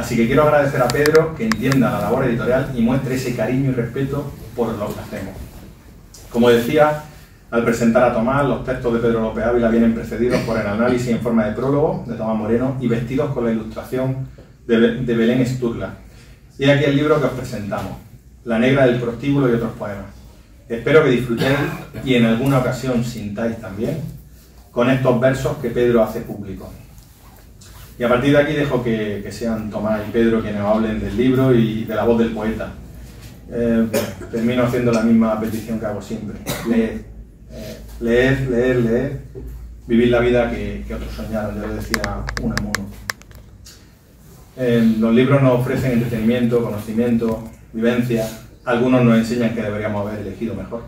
Así que quiero agradecer a Pedro que entienda la labor editorial y muestre ese cariño y respeto por lo que hacemos. Como decía, al presentar a Tomás, los textos de Pedro López Ávila vienen precedidos por el análisis en forma de prólogo de Tomás Moreno y vestidos con la ilustración de Belén Sturla. Y aquí el libro que os presentamos, La negra del prostíbulo y otros poemas. Espero que disfrutéis y en alguna ocasión sintáis también con estos versos que Pedro hace públicos. Y a partir de aquí dejo que sean Tomás y Pedro quienes hablen del libro y de la voz del poeta. Termino haciendo la misma petición que hago siempre. Leer, vivir la vida que otros soñaron, ya lo decía Unamuno. Los libros nos ofrecen entretenimiento, conocimiento, vivencia. Algunos nos enseñan que deberíamos haber elegido mejor.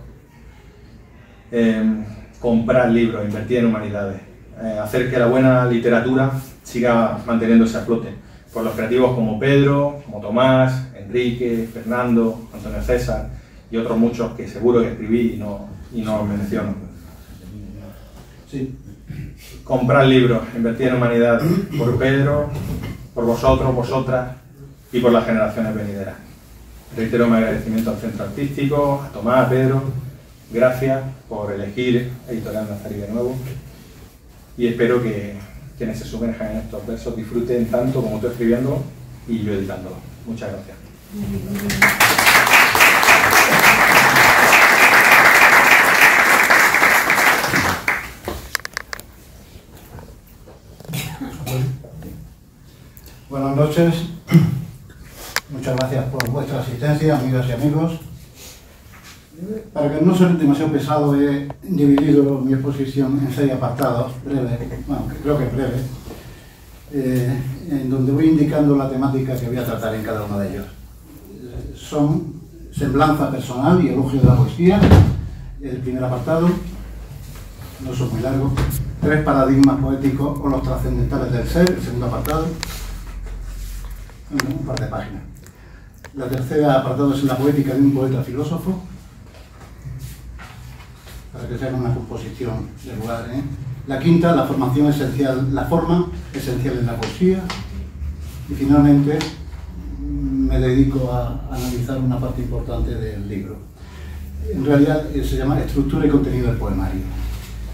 Comprar libros, invertir en humanidades, hacer que la buena literatura siga manteniéndose a flote por los creativos como Pedro, como Tomás, Enrique, Fernando, Antonio César y otros muchos que seguro que escribí y no os menciono. Sí. Comprar libros, invertir en humanidad por Pedro, por vosotros, vosotras y por las generaciones venideras. Reitero mi agradecimiento al Centro Artístico, a Tomás, a Pedro. Gracias por elegir Editorial Nazarí de nuevo y espero que quienes se sumerjan en estos versos disfruten tanto como tú escribiéndolo y yo editándolo. Muchas gracias. Buenas noches. Muchas gracias por vuestra asistencia, amigas y amigos. Para que no sea demasiado pesado, he dividido mi exposición en 6 apartados, breves, bueno, creo que breves, en donde voy indicando la temática que voy a tratar en cada uno de ellos. Son semblanza personal y elogio de la poesía, el primer apartado, no son muy largos. 3 paradigmas poéticos o los trascendentales del ser, el segundo apartado, un par de páginas. La tercera apartado es la poética de un poeta filósofo, para que sea una composición de lugar. La quinta, la formación esencial, la forma esencial en la poesía. Y finalmente me dedico a analizar una parte importante del libro. En realidad se llama estructura y contenido del poemario.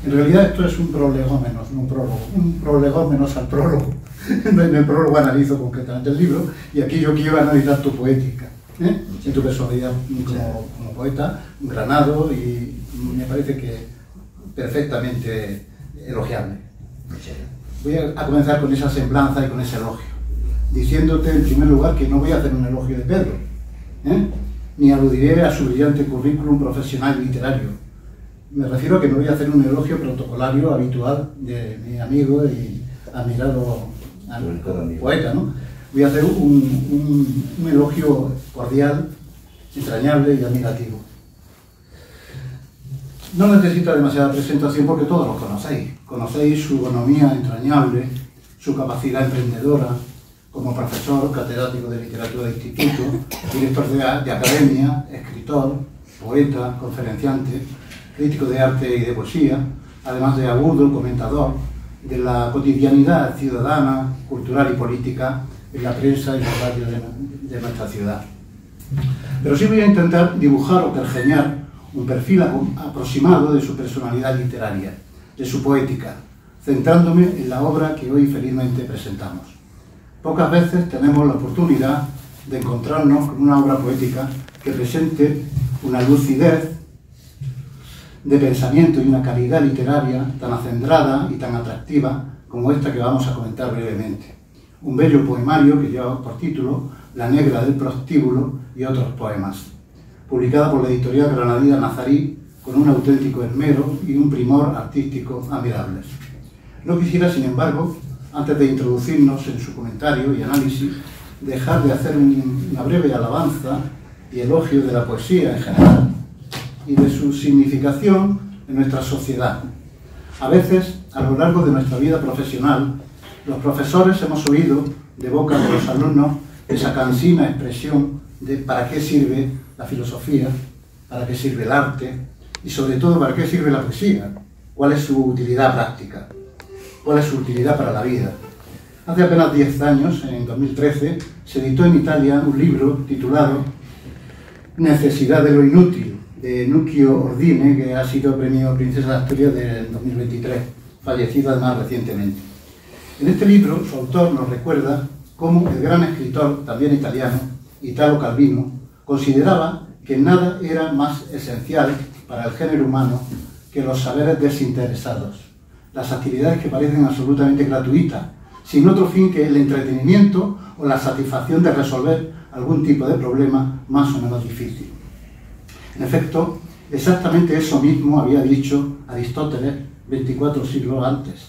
En realidad esto es un prolegómeno, no un prólogo, un prolegómeno al prólogo. En el prólogo analizo concretamente el libro y aquí yo quiero analizar tu poética, y tu personalidad como poeta, un granado, y me parece que perfectamente elogiable. Voy a comenzar con esa semblanza y con ese elogio, diciéndote en primer lugar que no voy a hacer un elogio de Pedro, ni aludiré a su brillante currículum profesional y literario. Me refiero a que no voy a hacer un elogio protocolario habitual de mi amigo y admirado poeta, ¿no? Voy a hacer un elogio cordial, entrañable y admirativo. No necesita demasiada presentación porque todos lo conocéis. Conocéis su bonomía entrañable, su capacidad emprendedora como profesor, catedrático de literatura de instituto, director de academia, escritor, poeta, conferenciante, crítico de arte y de poesía, además de agudo comentador de la cotidianidad ciudadana, cultural y política en la prensa y los radios de nuestra ciudad. Pero sí voy a intentar dibujar o pergeñar un perfil aproximado de su personalidad literaria, de su poética, centrándome en la obra que hoy felizmente presentamos. Pocas veces tenemos la oportunidad de encontrarnos con una obra poética que presente una lucidez de pensamiento y una calidad literaria tan acendrada y tan atractiva como esta que vamos a comentar brevemente. Un bello poemario que lleva por título La negra del prostíbulo y otros poemas, publicada por la editorial granadina Nazarí con un auténtico esmero y un primor artístico admirables. No quisiera, sin embargo, antes de introducirnos en su comentario y análisis, dejar de hacer una breve alabanza y elogio de la poesía en general y de su significación en nuestra sociedad. A veces, a lo largo de nuestra vida profesional, los profesores hemos oído de boca de los alumnos esa cansina expresión de para qué sirve la filosofía, para qué sirve el arte y sobre todo para qué sirve la poesía, cuál es su utilidad práctica, cuál es su utilidad para la vida. Hace apenas 10 años, en 2013, se editó en Italia un libro titulado Necesidad de lo inútil, de Nuccio Ordine, que ha sido premio Princesa de Asturias del 2023, fallecido además recientemente. En este libro, su autor nos recuerda cómo el gran escritor, también italiano, Italo Calvino, consideraba que nada era más esencial para el género humano que los saberes desinteresados, las actividades que parecen absolutamente gratuitas, sin otro fin que el entretenimiento o la satisfacción de resolver algún tipo de problema más o menos difícil. En efecto, exactamente eso mismo había dicho Aristóteles 24 siglos antes.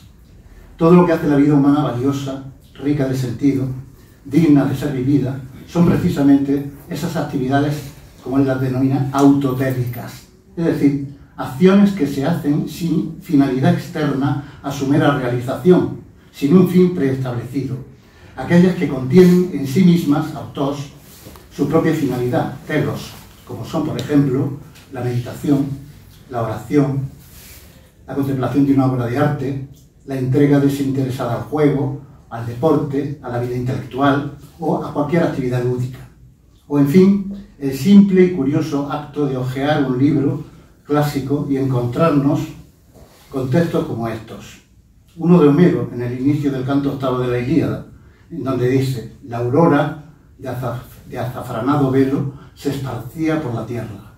Todo lo que hace la vida humana valiosa, rica de sentido, digna de ser vivida, son precisamente esas actividades, como él las denomina, autotéricas, es decir, acciones que se hacen sin finalidad externa a su mera realización, sin un fin preestablecido, aquellas que contienen en sí mismas, autos, su propia finalidad, telos, como son, por ejemplo, la meditación, la oración, la contemplación de una obra de arte, la entrega desinteresada al juego, al deporte, a la vida intelectual o a cualquier actividad lúdica. O, en fin, el simple y curioso acto de hojear un libro clásico y encontrarnos con textos como estos. Uno de Homero, en el inicio del canto octavo de la Ilíada, en donde dice: la aurora de azafranado velo se esparcía por la tierra.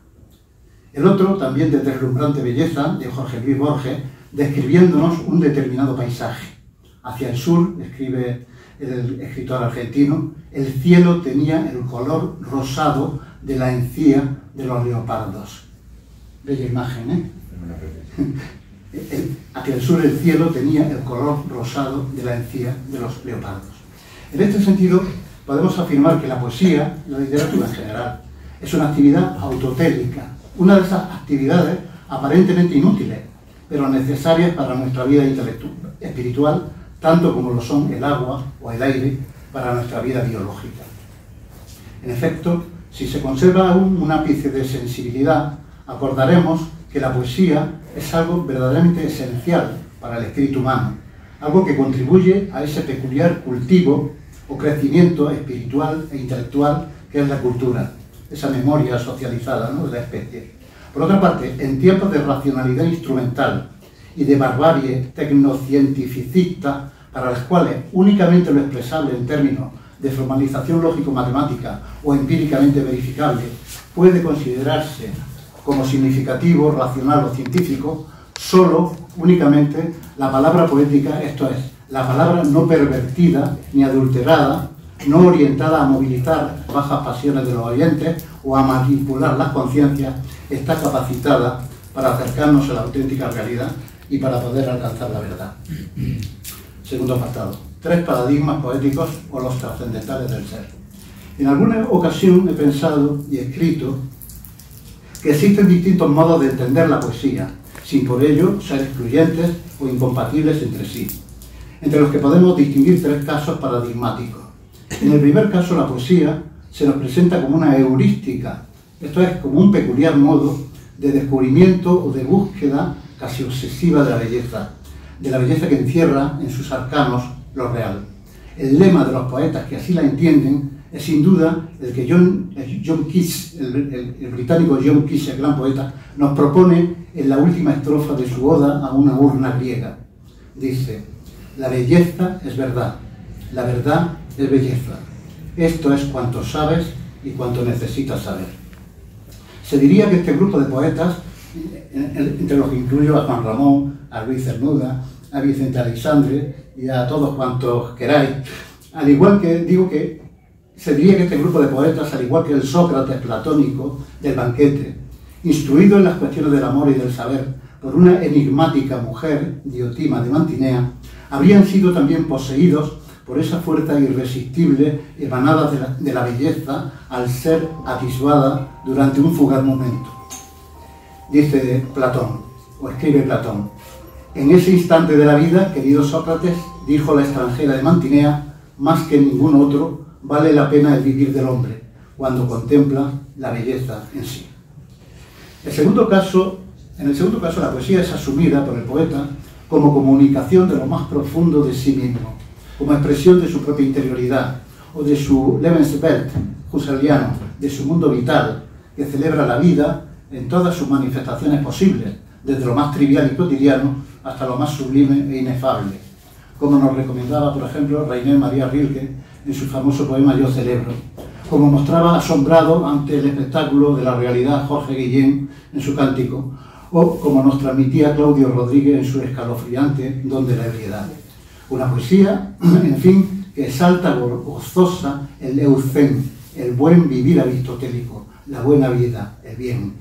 El otro, también de deslumbrante belleza, de Jorge Luis Borges, describiéndonos un determinado paisaje. Hacia el sur, escribe el escritor argentino, el cielo tenía el color rosado de la encía de los leopardos. Bella imagen, ¿eh? Hacia el sur el cielo tenía el color rosado de la encía de los leopardos. En este sentido, podemos afirmar que la poesía, la literatura en general, es una actividad autotélica, una de esas actividades aparentemente inútiles, pero necesarias para nuestra vida espiritual, tanto como lo son el agua o el aire para nuestra vida biológica. En efecto, si se conserva aún un ápice de sensibilidad, acordaremos que la poesía es algo verdaderamente esencial para el espíritu humano, algo que contribuye a ese peculiar cultivo o crecimiento espiritual e intelectual que es la cultura, esa memoria socializada, ¿no?, de la especie. Por otra parte, en tiempos de racionalidad instrumental y de barbarie tecnocientificista, para las cuales únicamente lo expresable en términos de formalización lógico-matemática o empíricamente verificable puede considerarse como significativo, racional o científico, solo, únicamente, la palabra poética, esto es, la palabra no pervertida ni adulterada, no orientada a movilizar bajas pasiones de los oyentes o a manipular las conciencias, está capacitada para acercarnos a la auténtica realidad y para poder alcanzar la verdad. Segundo apartado. 3 paradigmas poéticos o los trascendentales del ser. En alguna ocasión he pensado y escrito que existen distintos modos de entender la poesía, sin por ello ser excluyentes o incompatibles entre sí, entre los que podemos distinguir 3 casos paradigmáticos. En el primer caso, la poesía se nos presenta como una heurística, esto es, como un peculiar modo de descubrimiento o de búsqueda casi obsesiva de la belleza que encierra en sus arcanos lo real. El lema de los poetas que así la entienden es sin duda el que John Keats, el británico John Keats, el gran poeta, nos propone en la última estrofa de su oda a una urna griega. Dice: la belleza es verdad, la verdad es belleza. Esto es cuanto sabes y cuanto necesitas saber. Se diría que este grupo de poetas, entre los que incluyo a Juan Ramón, a Luis Cernuda, a Vicente Aleixandre y a todos cuantos queráis, al igual que digo que se diría que este grupo de poetas, al igual que el Sócrates platónico del banquete, instruido en las cuestiones del amor y del saber por una enigmática mujer, Diotima de Mantinea, habrían sido también poseídos por esa fuerza irresistible emanada de la belleza al ser atisbada durante un fugaz momento. Dice Platón, o escribe Platón: en ese instante de la vida, querido Sócrates, dijo la extranjera de Mantinea, más que ningún otro, vale la pena el vivir del hombre, cuando contempla la belleza en sí. En el segundo caso, la poesía es asumida por el poeta como comunicación de lo más profundo de sí mismo, como expresión de su propia interioridad, o de su Lebenswelt husserliano, de su mundo vital, que celebra la vida en todas sus manifestaciones posibles, desde lo más trivial y cotidiano hasta lo más sublime e inefable, como nos recomendaba, por ejemplo, Rainer Maria Rilke en su famoso poema Yo celebro, como mostraba asombrado ante el espectáculo de la realidad Jorge Guillén en su cántico, o como nos transmitía Claudio Rodríguez en su escalofriante Don de la ebriedad. Una poesía, en fin, que exalta gozosa el eucén, el buen vivir aristotélico, la buena vida, el bien.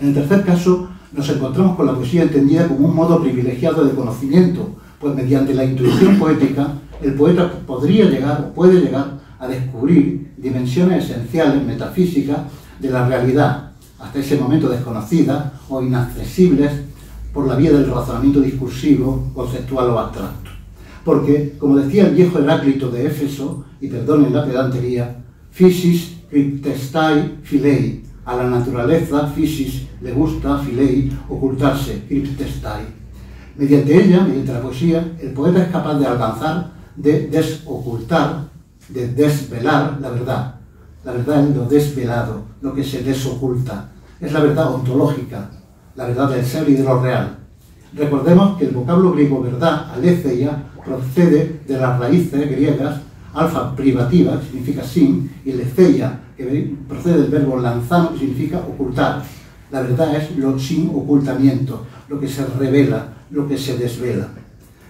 En el tercer caso, nos encontramos con la poesía entendida como un modo privilegiado de conocimiento, pues mediante la intuición poética, el poeta puede llegar a descubrir dimensiones esenciales, metafísicas, de la realidad, hasta ese momento desconocidas o inaccesibles por la vía del razonamiento discursivo, conceptual o abstracto. Porque, como decía el viejo Heráclito de Éfeso, y perdonen la pedantería, physis cryptestai philei, a la naturaleza, physis, le gusta, philei, ocultarse, cryptestai. Mediante ella, mediante la poesía, el poeta es capaz de alcanzar, de desocultar, de desvelar la verdad. La verdad es lo desvelado, lo que se desoculta. Es la verdad ontológica, la verdad del ser y de lo real. Recordemos que el vocablo griego verdad, aletheia, procede de las raíces griegas alfa privativa, que significa sin, y letheia, que procede del verbo lanzano, que significa ocultar. La verdad es lo sin ocultamiento, lo que se revela, lo que se desvela.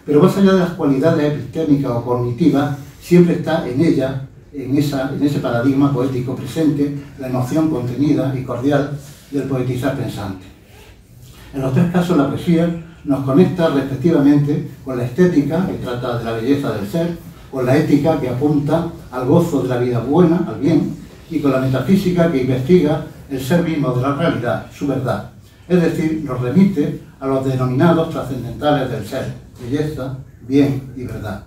Pero más allá de las cualidades epistémicas o cognitivas, siempre está en ella, en ese paradigma poético presente, la emoción contenida y cordial del poetizar pensante. En los tres casos, la poesía nos conecta respectivamente con la estética, que trata de la belleza del ser, con la ética, que apunta al gozo de la vida buena, al bien, y con la metafísica, que investiga el ser mismo de la realidad, su verdad. Es decir, nos remite a los denominados trascendentales del ser, belleza, bien y verdad.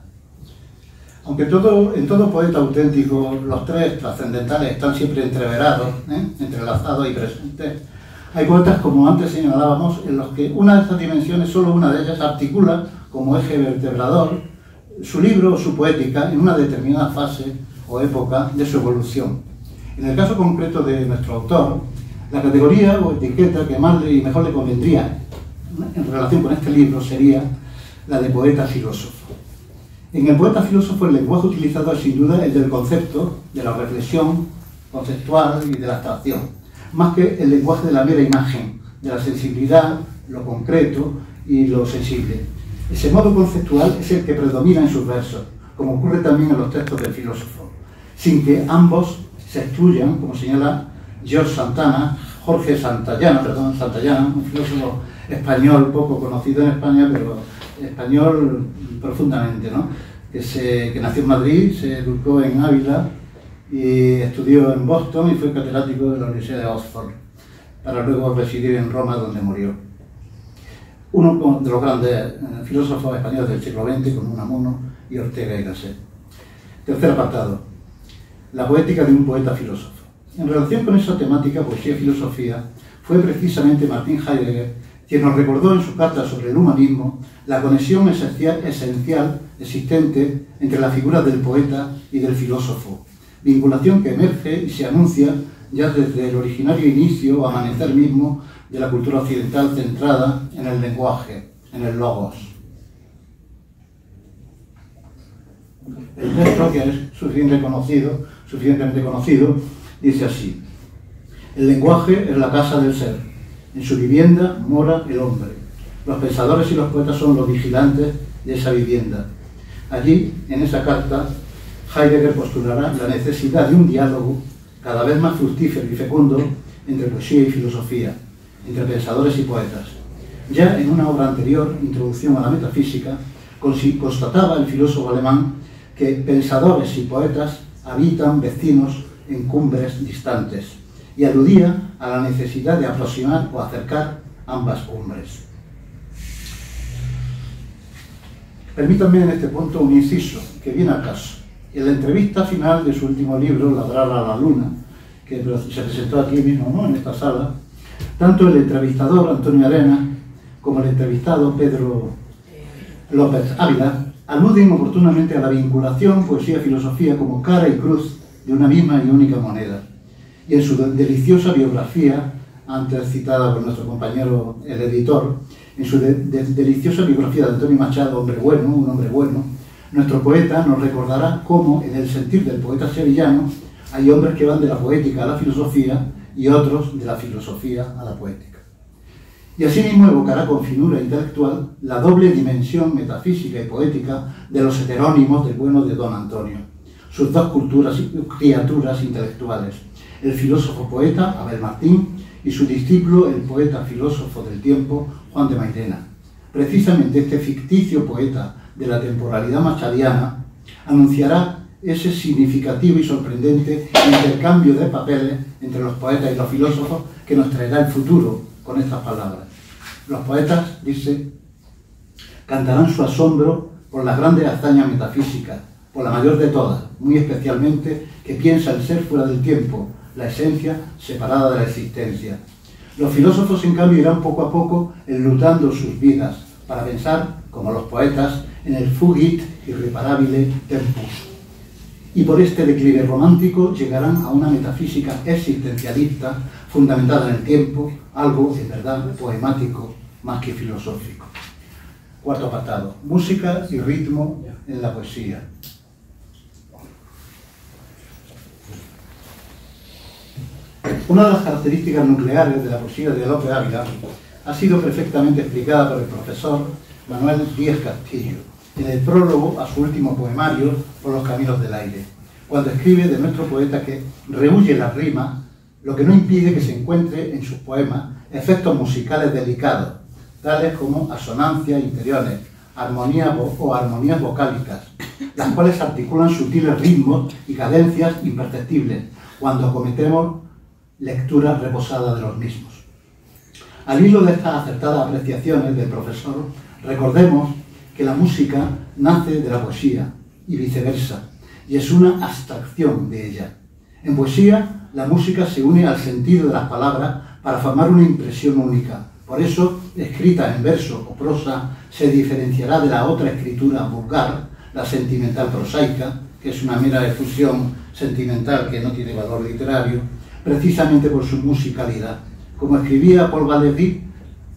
Aunque en todo poeta auténtico los tres trascendentales están siempre entreverados, entrelazados y presentes, hay poetas, como antes señalábamos, en los que una de estas dimensiones, solo una de ellas, articula como eje vertebrador su libro o su poética en una determinada fase o época de su evolución. En el caso concreto de nuestro autor, la categoría o etiqueta que más y mejor le convendría en relación con este libro sería la de poeta filósofo. En el poeta filósofo, el lenguaje utilizado es sin duda el del concepto, de la reflexión conceptual y de la abstracción, más que el lenguaje de la mera imagen, de la sensibilidad, lo concreto y lo sensible. Ese modo conceptual es el que predomina en sus versos, como ocurre también en los textos del filósofo, sin que ambos se excluyan, como señala Jorge Santayana, un filósofo español poco conocido en España, pero español profundamente, ¿no? que nació en Madrid, se educó en Ávila y estudió en Boston y fue catedrático de la Universidad de Oxford, para luego residir en Roma, donde murió. Uno de los grandes filósofos españoles del siglo XX, con Unamuno y Ortega y Gasset. Tercer apartado, la poética de un poeta filósofo. En relación con esa temática, poesía y filosofía, fue precisamente Martin Heidegger quien nos recordó en su carta sobre el humanismo la conexión esencial existente entre la figura del poeta y del filósofo, vinculación que emerge y se anuncia ya desde el originario inicio o amanecer mismo de la cultura occidental centrada en el lenguaje, en el logos. El texto, que es suficientemente conocido, dice así: el lenguaje es la casa del ser. En su vivienda mora el hombre. Los pensadores y los poetas son los vigilantes de esa vivienda. Allí, en esa carta, Heidegger postulará la necesidad de un diálogo cada vez más fructífero y fecundo entre poesía y filosofía, entre pensadores y poetas. Ya en una obra anterior, Introducción a la Metafísica, constataba el filósofo alemán que pensadores y poetas habitan vecinos en cumbres distantes, y aludía a la necesidad de aproximar o acercar ambas cumbres. Permítanme en este punto un inciso, que viene al caso. En la entrevista final de su último libro, Ladrar a la luna, que se presentó aquí mismo, ¿no?, en esta sala, tanto el entrevistador Antonio Arena como el entrevistado Pedro López Ávila aluden oportunamente a la vinculación poesía-filosofía como cara y cruz de una misma y única moneda. Y en su deliciosa biografía, antes citada por nuestro compañero el editor, en su deliciosa biografía de Antonio Machado, Hombre Bueno, un hombre bueno, nuestro poeta nos recordará cómo en el sentir del poeta sevillano hay hombres que van de la poética a la filosofía y otros de la filosofía a la poética. Y asimismo evocará con finura intelectual la doble dimensión metafísica y poética de los heterónimos del bueno de don Antonio, sus dos criaturas intelectuales, el filósofo poeta Abel Martín y su discípulo, el poeta filósofo del tiempo, Juan de Mairena. Precisamente este ficticio poeta de la temporalidad machadiana anunciará ese significativo y sorprendente intercambio de papeles entre los poetas y los filósofos que nos traerá el futuro con estas palabras. Los poetas, dice, cantarán su asombro por las grandes hazañas metafísicas, por la mayor de todas, muy especialmente que piensa el ser fuera del tiempo, la esencia separada de la existencia. Los filósofos, en cambio, irán poco a poco enlutando sus vidas para pensar, como los poetas, en el fugit irreparabile tempus. Y por este declive romántico llegarán a una metafísica existencialista fundamentada en el tiempo, algo, en verdad, poemático más que filosófico. Cuarto apartado, música y ritmo en la poesía. Una de las características nucleares de la poesía de Lope Ávila ha sido perfectamente explicada por el profesor Manuel Díez Castillo en el prólogo a su último poemario, Por los caminos del aire, cuando escribe de nuestro poeta que rehuye la rima, lo que no impide que se encuentre en sus poemas efectos musicales delicados, tales como asonancias interiores, armonías vocálicas, las cuales articulan sutiles ritmos y cadencias imperceptibles cuando cometemos lectura reposada de los mismos. Al hilo de estas acertadas apreciaciones del profesor, recordemos que la música nace de la poesía y viceversa, y es una abstracción de ella. En poesía, la música se une al sentido de las palabras para formar una impresión única. Por eso, escrita en verso o prosa, se diferenciará de la otra escritura vulgar, la sentimental prosaica, que es una mera efusión sentimental que no tiene valor literario, precisamente por su musicalidad. Como escribía Paul Valéry,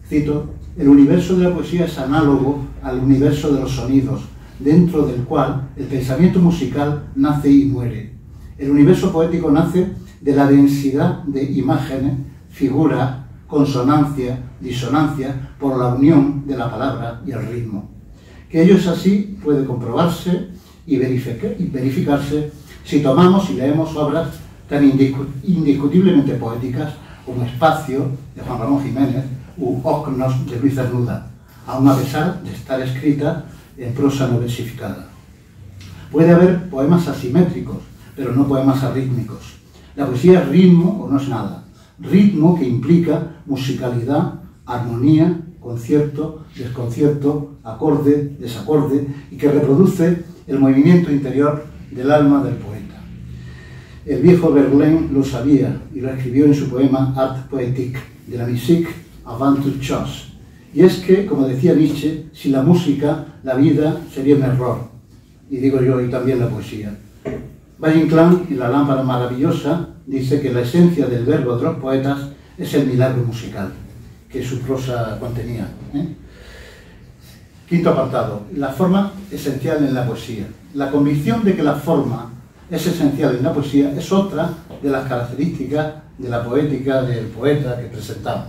cito, el universo de la poesía es análogo al universo de los sonidos, dentro del cual el pensamiento musical nace y muere. El universo poético nace de la densidad de imágenes, figuras, consonancia, disonancia, por la unión de la palabra y el ritmo. Que ello es así puede comprobarse y verificarse si tomamos y leemos obras tan indiscutiblemente poéticas como Espacio, de Juan Ramón Jiménez, u Ocnos, de Luis Cernuda, aun a pesar de estar escrita en prosa no versificada. Puede haber poemas asimétricos, pero no poemas arrítmicos. La poesía es ritmo o no es nada. Ritmo que implica musicalidad, armonía, concierto, desconcierto, acorde, desacorde, y que reproduce el movimiento interior del alma del poeta. El viejo Verlaine lo sabía y lo escribió en su poema Art Poétique, de la musique avant toute chose. Y es que, como decía Nietzsche, sin la música, la vida sería un error. Y digo yo, y también la poesía. Valle Inclán, en La lámpara maravillosa, dice que la esencia del verbo de los poetas es el milagro musical que su prosa contenía. Quinto apartado, la forma esencial en la poesía. La convicción de que la forma es esencial en la poesía es otra de las características de la poética del poeta que presentamos.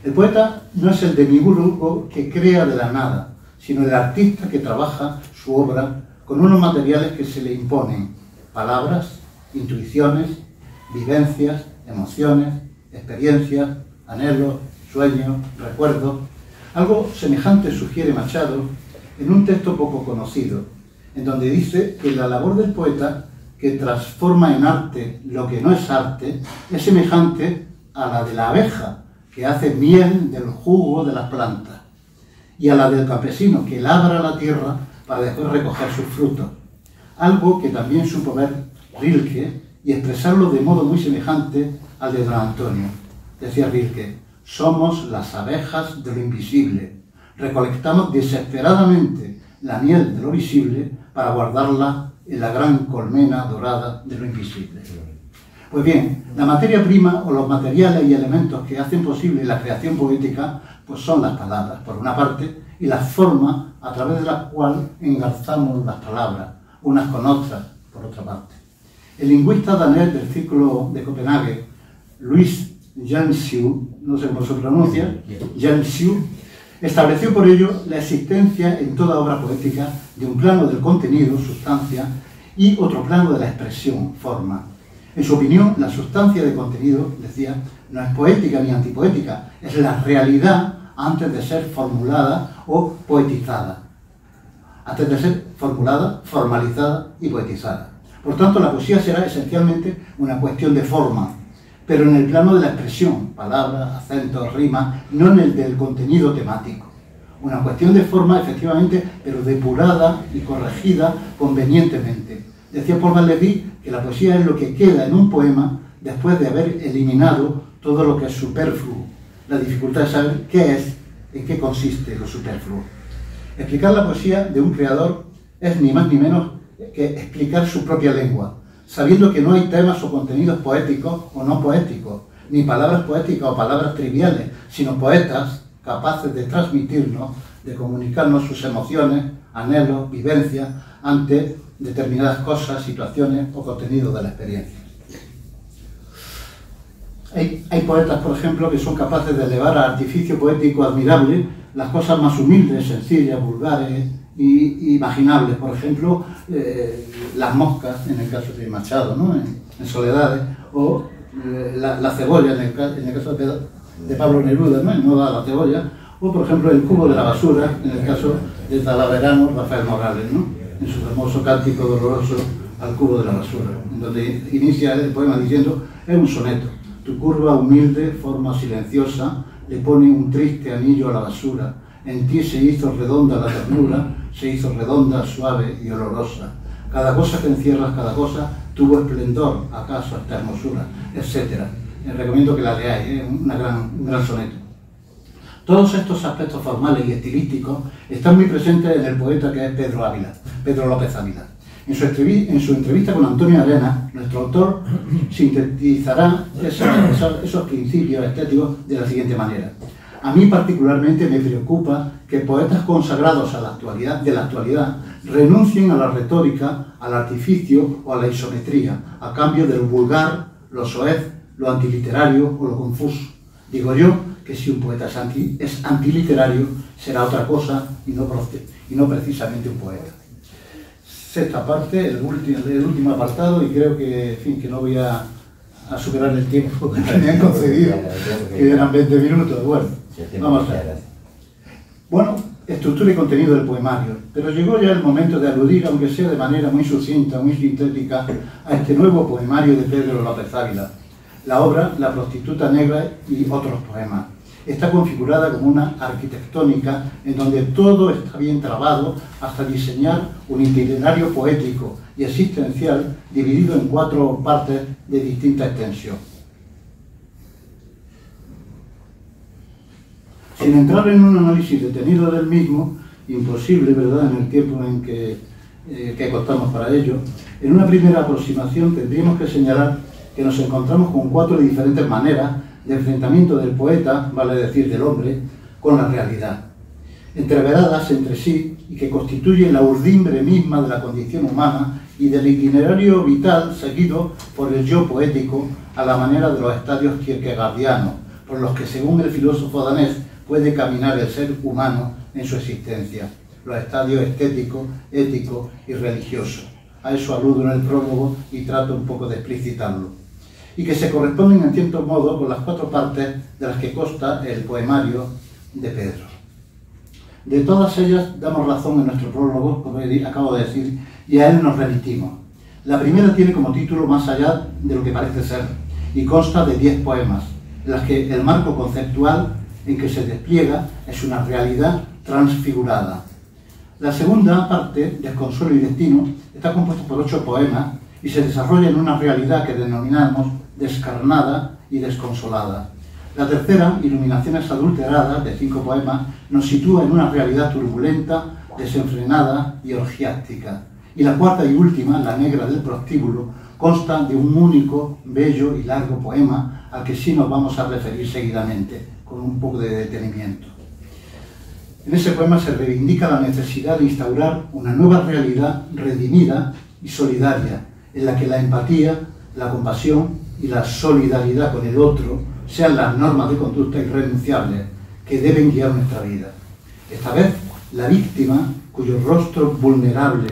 El poeta no es el demiurgo que crea de la nada, sino el artista que trabaja su obra con unos materiales que se le imponen: palabras, intuiciones, vivencias, emociones, experiencias, anhelos, sueños, recuerdos. Algo semejante sugiere Machado en un texto poco conocido, en donde dice que la labor del poeta, que transforma en arte lo que no es arte, es semejante a la de la abeja, que hace miel del jugo de las plantas, y a la del campesino, que labra la tierra para después recoger sus frutos. Algo que también supo ver Rilke y expresarlo de modo muy semejante al de don Antonio. Decía Rilke: somos las abejas de lo invisible, recolectamos desesperadamente la miel de lo visible para guardarla en la gran colmena dorada de lo invisible. Pues bien, la materia prima o los materiales y elementos que hacen posible la creación poética pues son las palabras, por una parte, y la forma a través de la cual engarzamos las palabras, unas con otras, por otra parte. El lingüista danés del Círculo de Copenhague, Louis Janssew, no sé cómo se pronuncia, Janssew, estableció por ello la existencia en toda obra poética de un plano del contenido, sustancia, y otro plano de la expresión, forma. En su opinión, la sustancia de contenido, decía, no es poética ni antipoética, es la realidad antes de ser formulada o poetizada. Antes de ser formulada, formalizada y poetizada. Por tanto, la poesía será esencialmente una cuestión de forma, pero en el plano de la expresión, palabras, acentos, rimas, no en el del contenido temático. Una cuestión de forma, efectivamente, pero depurada y corregida convenientemente. Decía Paul Valéry que la poesía es lo que queda en un poema después de haber eliminado todo lo que es superfluo. La dificultad de saber qué es, en qué consiste lo superfluo. Explicar la poesía de un creador es ni más ni menos que explicar su propia lengua, sabiendo que no hay temas o contenidos poéticos o no poéticos, ni palabras poéticas o palabras triviales, sino poetas capaces de transmitirnos, de comunicarnos sus emociones, anhelos, vivencias ante determinadas cosas, situaciones o contenidos de la experiencia. Hay poetas, por ejemplo, que son capaces de elevar a artificio poético admirable las cosas más humildes, sencillas, vulgares e imaginables. Por ejemplo, las moscas, en el caso de Machado, ¿no? en Soledades, o la cebolla, en el caso de Pablo Neruda, ¿no? En Oda a la cebolla, o por ejemplo el cubo de la basura, en el caso de Talaverano, Rafael Morales, ¿no? En su famoso cántico doloroso al cubo de la basura, en donde inicia el poema diciendo, es un soneto, tu curva humilde, forma silenciosa, le pone un triste anillo a la basura, en ti se hizo redonda la ternura, se hizo redonda, suave y olorosa, cada cosa que encierras, cada cosa, tuvo esplendor, acaso hasta hermosura, etc. Les recomiendo que la leáis, un gran soneto. Todos estos aspectos formales y estilísticos están muy presentes en el poeta que es Pedro López Ávila. En su entrevista con Antonio Arenas, nuestro autor sintetizará esos principios estéticos de la siguiente manera. A mí particularmente me preocupa que poetas consagrados a la actualidad renuncien a la retórica, al artificio o a la isometría, a cambio del vulgar, lo soez, lo antiliterario o lo confuso. Digo yo que si un poeta es antiliterario, será otra cosa y no precisamente un poeta. Sexta parte, el último apartado, y creo que, en fin, que no voy a superar el tiempo que me han concedido, que eran 20 minutos. Bueno, vamos a ver. Bueno, estructura y contenido del poemario, pero llegó ya el momento de aludir, aunque sea de manera muy sucinta, muy sintética, a este nuevo poemario de Pedro López Ávila. La obra La prostituta negra y otros poemas. Está configurada como una arquitectónica en donde todo está bien trabado hasta diseñar un itinerario poético y existencial dividido en 4 partes de distinta extensión. Sin entrar en un análisis detenido del mismo, imposible, ¿verdad?, en el tiempo en que contamos para ello, en una primera aproximación tendríamos que señalar que nos encontramos con 4 diferentes maneras de enfrentamiento del poeta, vale decir del hombre, con la realidad, entreveradas entre sí y que constituyen la urdimbre misma de la condición humana y del itinerario vital seguido por el yo poético a la manera de los estadios kierkegaardianos, por los que, según el filósofo danés, puede caminar el ser humano en su existencia, los estadios estético, ético y religioso. A eso aludo en el prólogo y trato un poco de explicitarlo. Y que se corresponden en cierto modo con las 4 partes de las que consta el poemario de Pedro. De todas ellas damos razón en nuestro prólogo, como acabo de decir, y a él nos remitimos. La primera tiene como título Más allá de lo que parece ser, y consta de 10 poemas, en las que el marco conceptual en que se despliega es una realidad transfigurada. La segunda parte, Desconsuelo y Destino, está compuesta por 8 poemas y se desarrolla en una realidad que denominamos descarnada y desconsolada. La tercera, Iluminaciones adulteradas, de 5 poemas, nos sitúa en una realidad turbulenta, desenfrenada y orgiástica. Y la cuarta y última, La negra del prostíbulo, consta de un único, bello y largo poema al que sí nos vamos a referir seguidamente, con un poco de detenimiento. En ese poema se reivindica la necesidad de instaurar una nueva realidad redimida y solidaria, en la que la empatía, la compasión y la solidaridad con el otro sean las normas de conducta irrenunciables que deben guiar nuestra vida. Esta vez, la víctima, cuyo rostro vulnerable,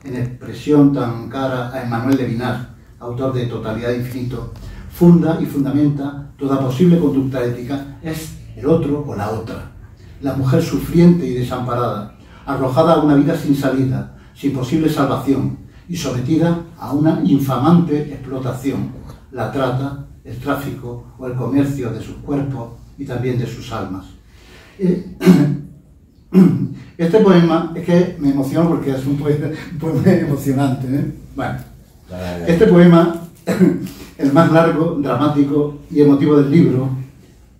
en expresión tan cara a Emmanuel Levinas, autor de Totalidad e Infinito, funda y fundamenta toda posible conducta ética, es el otro o la otra. La mujer sufriente y desamparada, arrojada a una vida sin salida, sin posible salvación y sometida a una infamante explotación, la trata, el tráfico o el comercio de sus cuerpos y también de sus almas. Este poema es que me emociona porque es un poema emocionante, ¿eh? Bueno, este poema, el más largo, dramático y emotivo del libro,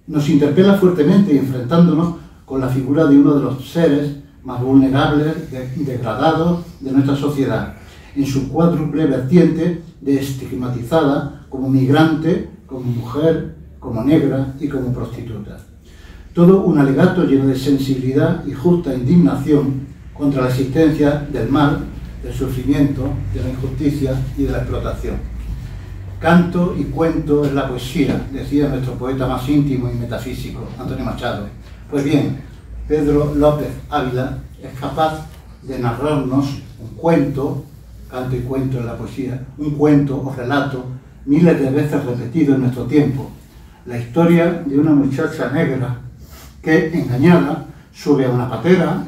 nos interpela fuertemente enfrentándonos con la figura de uno de los seres más vulnerables y degradados de nuestra sociedad, en su cuádruple vertiente de estigmatizada como migrante, como mujer, como negra y como prostituta. Todo un alegato lleno de sensibilidad y justa indignación contra la existencia del mal, del sufrimiento, de la injusticia y de la explotación. Canto y cuento es la poesía, decía nuestro poeta más íntimo y metafísico, Antonio Machado. Pues bien, Pedro López Ávila es capaz de narrarnos un cuento, canto y cuento en la poesía, un cuento o relato miles de veces repetido en nuestro tiempo, la historia de una muchacha negra que, engañada, sube a una patera,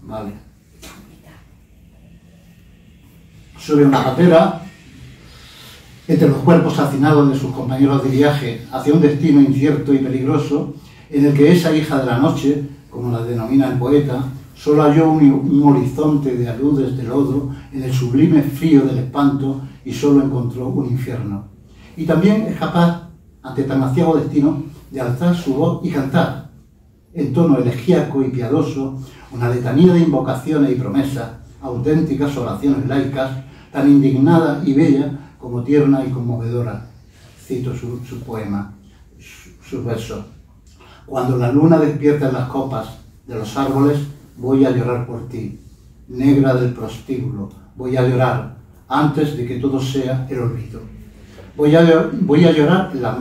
vale, sube a una patera entre los cuerpos hacinados de sus compañeros de viaje hacia un destino incierto y peligroso, en el que esa hija de la noche, como la denomina el poeta, solo halló un horizonte de aludes de lodo en el sublime frío del espanto y solo encontró un infierno. Y también es capaz, ante tan aciago destino, de alzar su voz y cantar, en tono elegíaco y piadoso, una letanía de invocaciones y promesas, auténticas oraciones laicas, tan indignada y bella como tierna y conmovedora. Cito su poema, sus versos. Cuando la luna despierta en las copas de los árboles, voy a llorar por ti, negra del prostíbulo, voy a llorar antes de que todo sea el olvido. Voy a llorar en las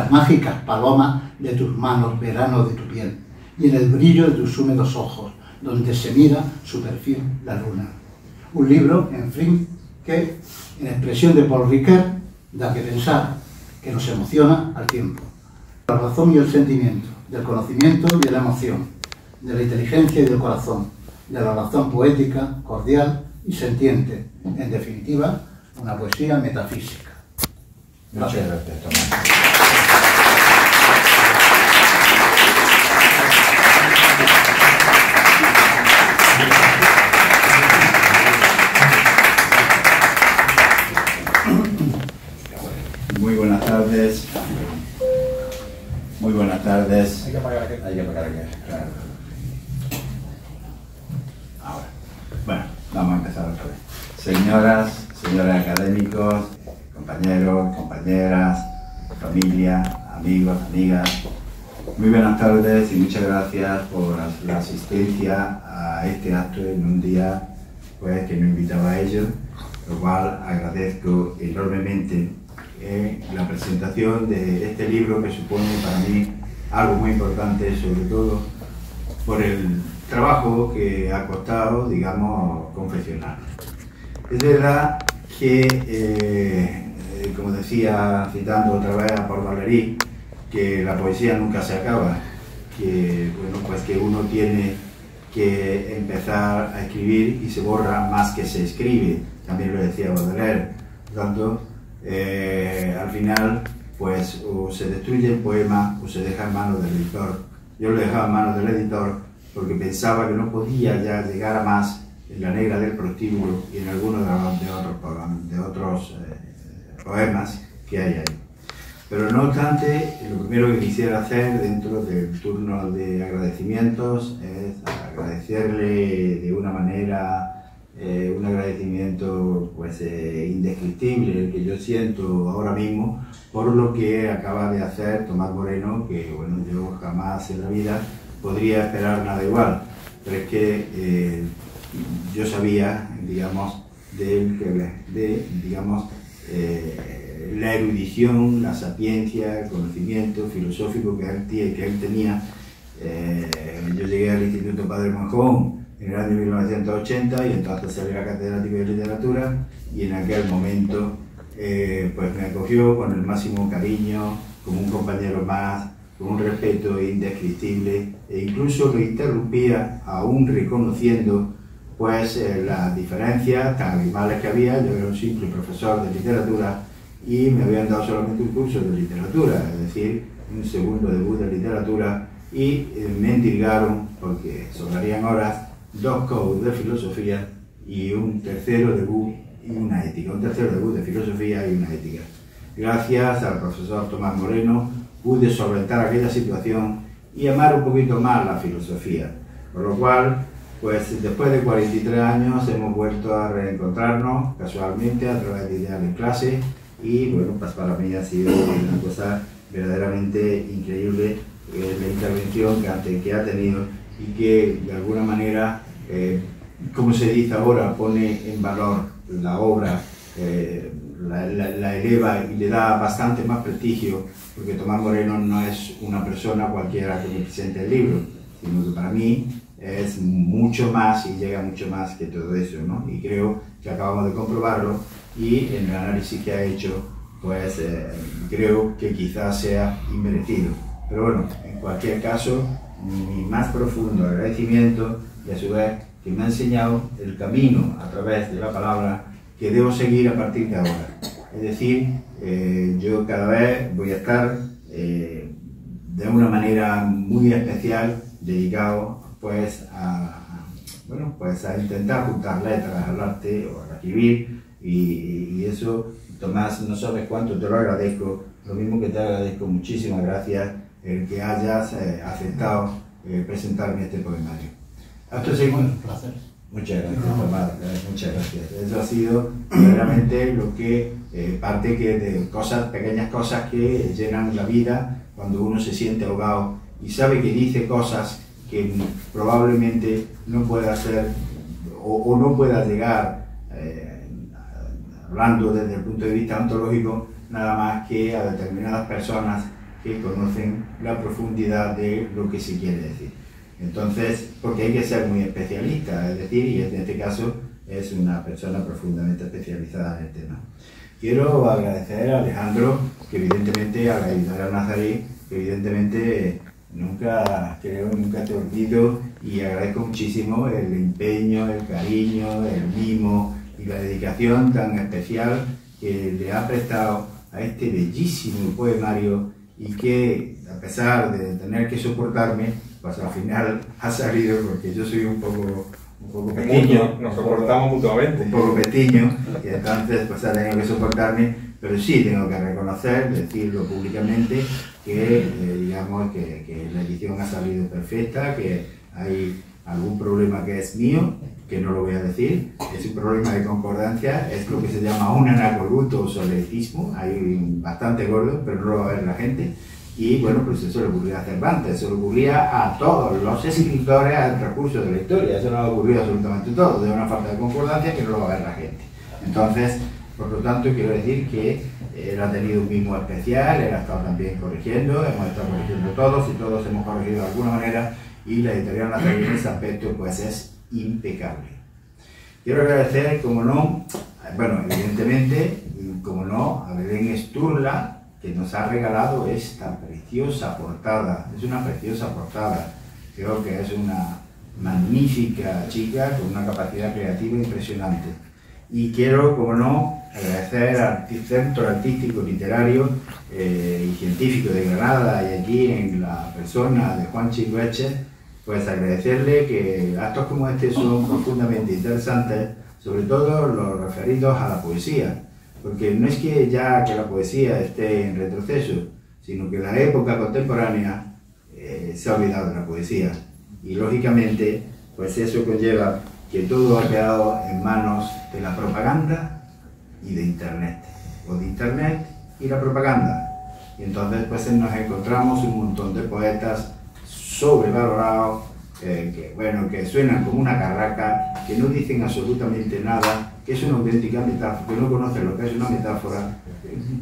mágicas palomas de tus manos, verano de tu piel, y en el brillo de tus húmedos ojos, donde se mira su perfil la luna. Un libro, en fin, que, en expresión de Paul Ricoeur, da que pensar, que nos emociona al tiempo. La razón y el sentimiento, del conocimiento y de la emoción, de la inteligencia y del corazón, de la razón poética, cordial y sentiente. En definitiva, una poesía metafísica. Muchas gracias, Tomás. Muy buenas tardes. Muy buenas tardes. Hay que apagar aquí. Hay que apagar aquí, claro. Ahora. Bueno, vamos a empezar otra vez. Señoras, señores académicos, compañeros, compañeras, familia, amigos, amigas, muy buenas tardes y muchas gracias por la asistencia a este acto en un día pues, que me invitaba a ello, lo cual agradezco enormemente la presentación de este libro que supone para mí algo muy importante, sobre todo por el trabajo que ha costado, digamos, confeccionarlo. Es verdad que, como decía, citando otra vez a Paul Valéry, que la poesía nunca se acaba, que, bueno, pues que uno tiene que empezar a escribir y se borra más que se escribe, también lo decía Baudelaire. Por tanto, al final, pues o se destruye el poema o se deja en manos del editor. Yo lo dejaba en manos del editor porque pensaba que no podía ya llegar a más en La negra del prostíbulo y en algunos de otros poemas que hay ahí. Pero no obstante, lo primero que quisiera hacer dentro del turno de agradecimientos es agradecerle de una manera, un agradecimiento pues, indescriptible, el que yo siento ahora mismo, por lo que acaba de hacer Tomás Moreno, que bueno, yo jamás en la vida podría esperar nada igual. Pero es que yo sabía, digamos, la erudición, la sapiencia, el conocimiento filosófico que él tenía. Yo llegué al Instituto Padre Manjón en el año 1980 y entonces era catedrático de literatura, y en aquel momento pues me acogió con el máximo cariño, como un compañero más, con un respeto indescriptible, e incluso lo interrumpía aún reconociendo pues las diferencias tan abismales que había. Yo era un simple profesor de literatura y me habían dado solamente un curso de literatura, es decir, un segundo debut de literatura, y me intrigaron porque sobrarían horas, 2 codes de filosofía y un tercero debut y una ética, un tercero debut de filosofía y una ética. Gracias al profesor Tomás Moreno pude solventar aquella situación y amar un poquito más la filosofía, por lo cual, pues después de 43 años hemos vuelto a reencontrarnos casualmente a través de Ideal en Clase, y bueno, pues para mí ha sido una cosa verdaderamente increíble la intervención que ha tenido, y que de alguna manera, como se dice ahora, pone en valor la obra, la eleva y le da bastante más prestigio, porque Tomás Moreno no es una persona cualquiera que me presente el libro, sino que para mí es mucho más y llega mucho más que todo eso, ¿no? Y creo que acabamos de comprobarlo, y en el análisis que ha hecho, pues creo que quizás sea inmerecido. Pero bueno, en cualquier caso, mi más profundo agradecimiento, y a su vez que me ha enseñado el camino a través de la palabra que debo seguir a partir de ahora. Es decir, yo cada vez voy a estar de una manera muy especial dedicado pues a intentar juntar letras al arte o a escribir, y eso, Tomás, no sabes cuánto te lo agradezco, lo mismo que te agradezco, muchísimas gracias el que hayas aceptado presentarme este poemario. Hasta segundo. Placer. Muchas gracias, Tomás, muchas gracias. Eso ha sido verdaderamente lo que parte que de cosas, pequeñas cosas que llenan la vida cuando uno se siente ahogado y sabe que dice cosas que probablemente no pueda hacer o no pueda llegar, hablando desde el punto de vista ontológico, nada más que a determinadas personas que conocen la profundidad de lo que se quiere decir. Entonces, porque hay que ser muy especialista, es decir, y en este caso es una persona profundamente especializada en el tema. Quiero agradecer a Alejandro, que evidentemente, a la editorial Nazarí, que evidentemente nunca te olvido, y agradezco muchísimo el empeño, el cariño, el mimo y la dedicación tan especial que le ha prestado a este bellísimo poemario, y que a pesar de tener que soportarme, pues al final ha salido, porque yo soy un poco pequeño, nos soportamos mutuamente, un poco pequeño, y entonces pues ha tenido que soportarme, pero sí tengo que reconocer, decirlo públicamente, que digamos que la edición ha salido perfecta, que hay algún problema que es mío, que no lo voy a decir, es un problema de concordancia, es lo que se llama un anacoluto o soletismo, hay bastante gordo, pero no lo va a ver la gente. Y bueno, pues eso le ocurría a Cervantes, eso le ocurría a todos los escritores al transcurso de la historia, eso no le ha ocurrido absolutamente todo, de una falta de concordancia que no lo va a ver la gente. Entonces, por lo tanto, quiero decir que él ha tenido un mimo especial, él ha estado también corrigiendo, hemos estado corrigiendo todos, y todos hemos corregido de alguna manera, y la editorial Nazarí en ese aspecto pues es impecable. Quiero agradecer, como no, bueno, evidentemente, como no, a Belén Sturla, que nos ha regalado esta preciosa portada. Es una preciosa portada, creo que es una magnífica chica con una capacidad creativa impresionante. Y quiero, como no, agradecer al Centro Artístico, Literario y Científico de Granada, y aquí en la persona de Juan Chigüeche, pues agradecerle que actos como este son profundamente interesantes, sobre todo los referidos a la poesía, porque no es que ya que la poesía esté en retroceso, sino que la época contemporánea se ha olvidado de la poesía, y lógicamente pues eso conlleva que todo ha quedado en manos de la propaganda y de Internet, o de Internet y la propaganda. Y entonces pues nos encontramos un montón de poetas sobrevalorados, que suenan como una carraca, que no dicen absolutamente nada, que es una auténtica metáfora, que no conocen lo que es una metáfora,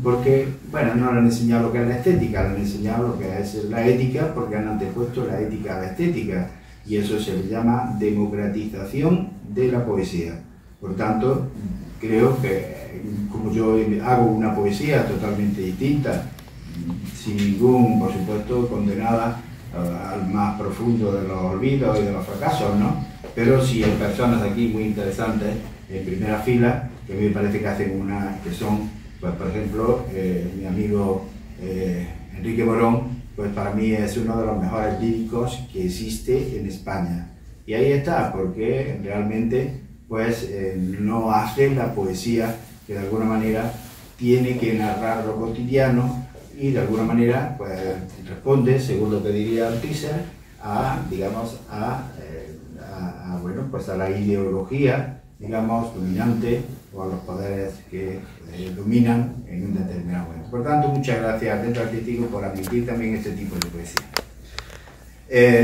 porque, bueno, no le han enseñado lo que es la estética, le han enseñado lo que es la ética, porque han antepuesto la ética a la estética, y eso se le llama democratización de la poesía. Por tanto, creo que, como yo hago una poesía totalmente distinta, sin ningún, por supuesto, condenada al más profundo de los olvidos y de los fracasos, ¿no? Pero sí hay personas aquí muy interesantes en primera fila que me parece que hacen que son, pues por ejemplo, mi amigo Enrique Morón, pues para mí es uno de los mejores líricos que existe en España. Y ahí está, porque realmente pues no hace la poesía que de alguna manera tiene que narrar lo cotidiano, y de alguna manera pues responde, según lo que diría Althusser, digamos, bueno, pues a la ideología, digamos, dominante, o a los poderes que dominan en un determinado momento. Por tanto, muchas gracias al Centro Artístico por admitir también este tipo de poesía.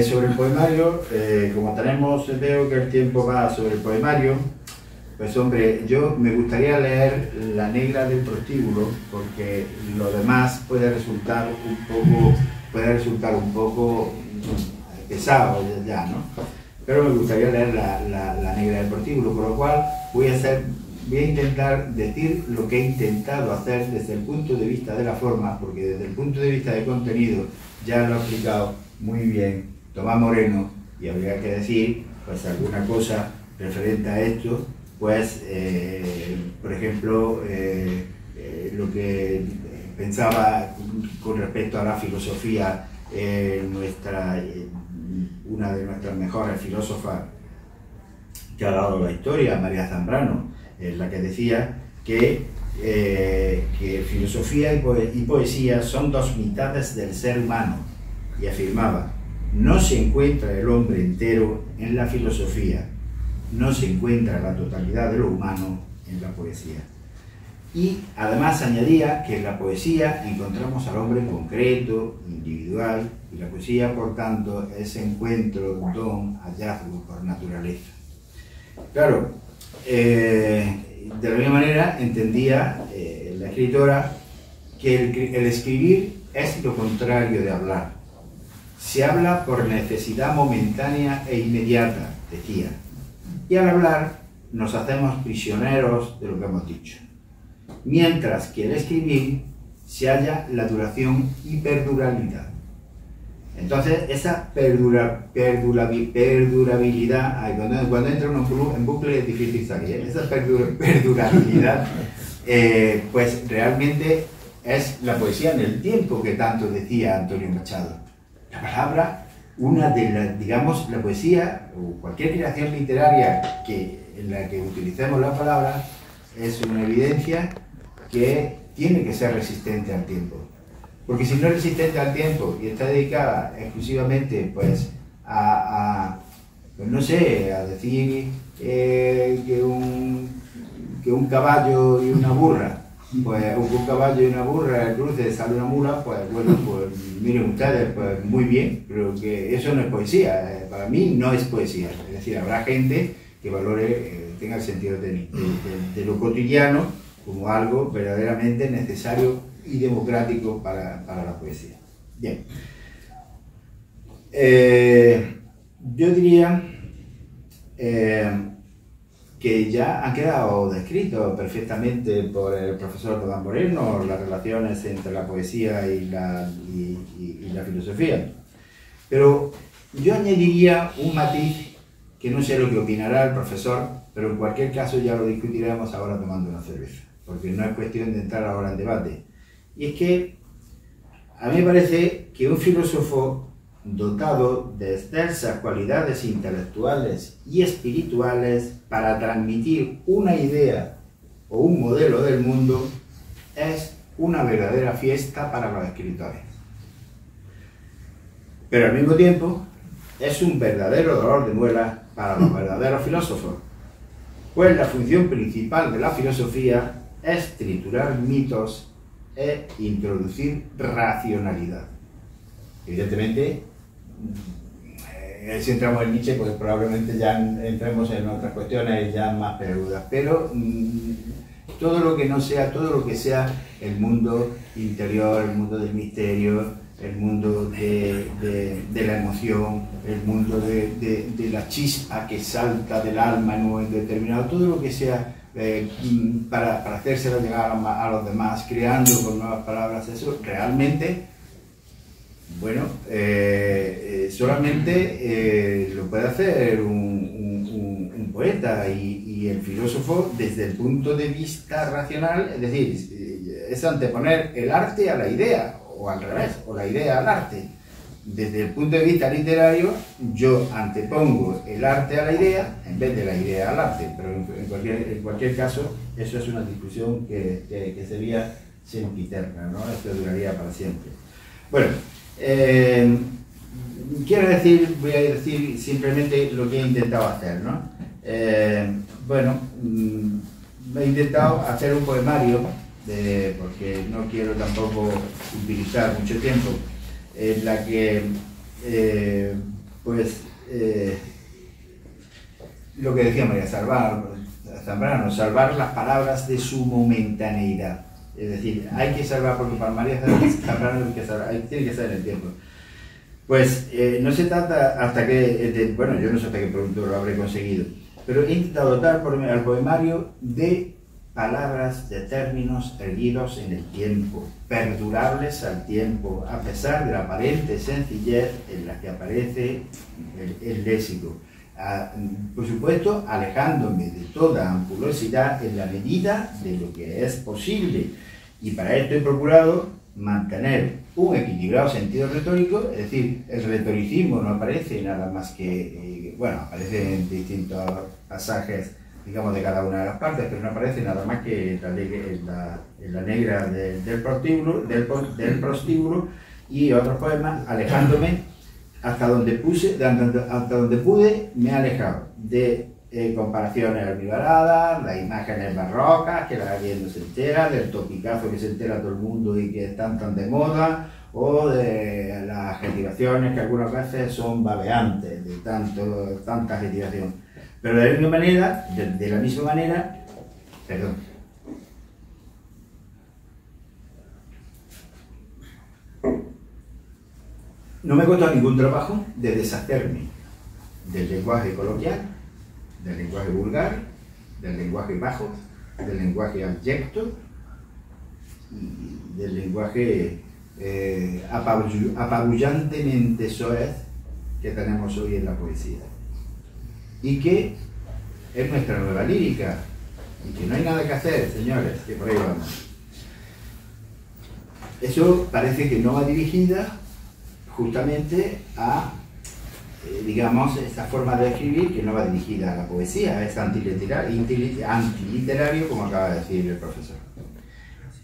Sobre el poemario, como veo que el tiempo va sobre el poemario, pues hombre, yo me gustaría leer La negra del prostíbulo, porque lo demás puede resultar un poco pesado ya, ¿no? Pero me gustaría leer la negra del prostíbulo, por lo cual voy a intentar decir lo que he intentado hacer desde el punto de vista de la forma, porque desde el punto de vista de contenido ya lo ha explicado muy bien Tomás Moreno, y habría que decir pues alguna cosa referente a esto, pues por ejemplo lo que pensaba con respecto a la filosofía, una de nuestras mejores filósofas que ha dado la historia, María Zambrano, la que decía que filosofía y poesía son dos mitades del ser humano, y afirmaba: no se encuentra el hombre entero en la filosofía, no se encuentra la totalidad de lo humano en la poesía. Y además añadía que en la poesía encontramos al hombre concreto, individual, y la poesía, por tanto, es encuentro, don, hallazgo por naturaleza. Claro, de la misma manera entendía la escritora que el escribir es lo contrario de hablar. Se habla por necesidad momentánea e inmediata, decía, y al hablar nos hacemos prisioneros de lo que hemos dicho. Mientras que el escribir se halla la duración y perdurabilidad. Entonces, esa perdurabilidad, cuando entra uno en bucle es difícil salir, esa perdurabilidad, pues realmente es la poesía en el tiempo que tanto decía Antonio Machado. La palabra, digamos, la poesía o cualquier creación literaria en la que utilicemos la palabra es una evidencia que tiene que ser resistente al tiempo. Porque si no es resistente al tiempo y está dedicada exclusivamente pues pues no sé, a decir que un caballo y una burra, pues un caballo y una burra, el cruce sale una mula, pues bueno, pues miren ustedes, pues muy bien, pero que eso no es poesía, para mí no es poesía. Es decir, habrá gente que valore, tenga el sentido de lo cotidiano como algo verdaderamente necesario y democrático para la poesía. Bien. Yo diría que ya han quedado descritos perfectamente por el profesor Tomás Moreno las relaciones entre la poesía y la filosofía. Pero yo añadiría un matiz que no sé lo que opinará el profesor, pero en cualquier caso ya lo discutiremos ahora tomando una cerveza, porque no es cuestión de entrar ahora en debate. Y es que a mí me parece que un filósofo dotado de extensas cualidades intelectuales y espirituales para transmitir una idea o un modelo del mundo es una verdadera fiesta para los escritores. Pero al mismo tiempo es un verdadero dolor de muelas para los verdaderos filósofos, pues la función principal de la filosofía es triturar mitos e introducir racionalidad. Evidentemente, si entramos en Nietzsche, pues probablemente ya entremos en otras cuestiones ya más peludas, pero todo lo que no sea, todo lo que sea el mundo interior, el mundo del misterio, el mundo de la emoción, el mundo de la chispa que salta del alma en un momento determinado, todo lo que sea para hacérselo llegar a los demás, creando con nuevas palabras, eso realmente, bueno, solamente lo puede hacer un poeta y el filósofo desde el punto de vista racional, es decir, es anteponer el arte a la idea, o al revés, o la idea al arte. Desde el punto de vista literario, yo antepongo el arte a la idea en vez de la idea al arte, pero en cualquier caso, eso es una discusión que sería sempiterna, ¿no? Esto duraría para siempre. Bueno, voy a decir simplemente lo que he intentado hacer, ¿no? Bueno, he intentado hacer un poemario, porque no quiero tampoco utilizar mucho tiempo, en la que, lo que decía María Zambrano, salvar las palabras de su momentaneidad. Es decir, hay que salvar, porque para María Zambrano tiene que ser en el tiempo. Pues no se trata hasta que, bueno, yo no sé hasta qué punto lo habré conseguido, pero he intentado dotar al poemario de palabras, de términos erguidos en el tiempo, perdurables al tiempo, a pesar de la aparente sencillez en la que aparece el léxico. Por supuesto, alejándome de toda ampulosidad en la medida de lo que es posible. Y para esto he procurado mantener un equilibrado sentido retórico, es decir, el retoricismo no aparece nada más que, bueno, aparece en distintos pasajes, digamos, de cada una de las partes, pero no aparece nada más que en la negra del prostíbulo y otros poemas, alejándome hasta donde pude, me he alejado de comparaciones albibaradas, las imágenes barrocas, que alguien no se entera, del topicazo que se entera todo el mundo y que están tan de moda, o de las adjetivaciones que algunas veces son babeantes, de tanta adjetivación. Pero de la misma manera, perdón. No me he costado ningún trabajo de deshacerme del lenguaje coloquial, del lenguaje vulgar, del lenguaje bajo, del lenguaje abyecto y del lenguaje apabullantemente soez que tenemos hoy en la poesía. Y que es nuestra nueva lírica, y que no hay nada que hacer, señores, que por ahí vamos. Eso parece que no va dirigida justamente a, digamos, esta forma de escribir, que no va dirigida a la poesía, es antiliterario, como acaba de decir el profesor.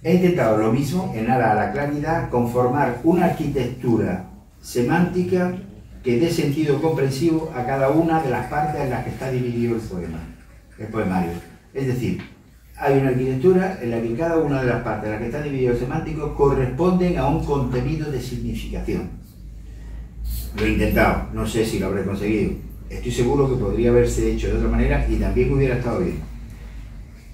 He intentado lo mismo, en aras a la claridad, conformar una arquitectura semántica que dé sentido comprensivo a cada una de las partes en las que está dividido el poemario. Es decir, hay una arquitectura en la que cada una de las partes en las que está dividido el semántico corresponden a un contenido de significación. Lo he intentado, no sé si lo habré conseguido. Estoy seguro que podría haberse hecho de otra manera y también hubiera estado bien.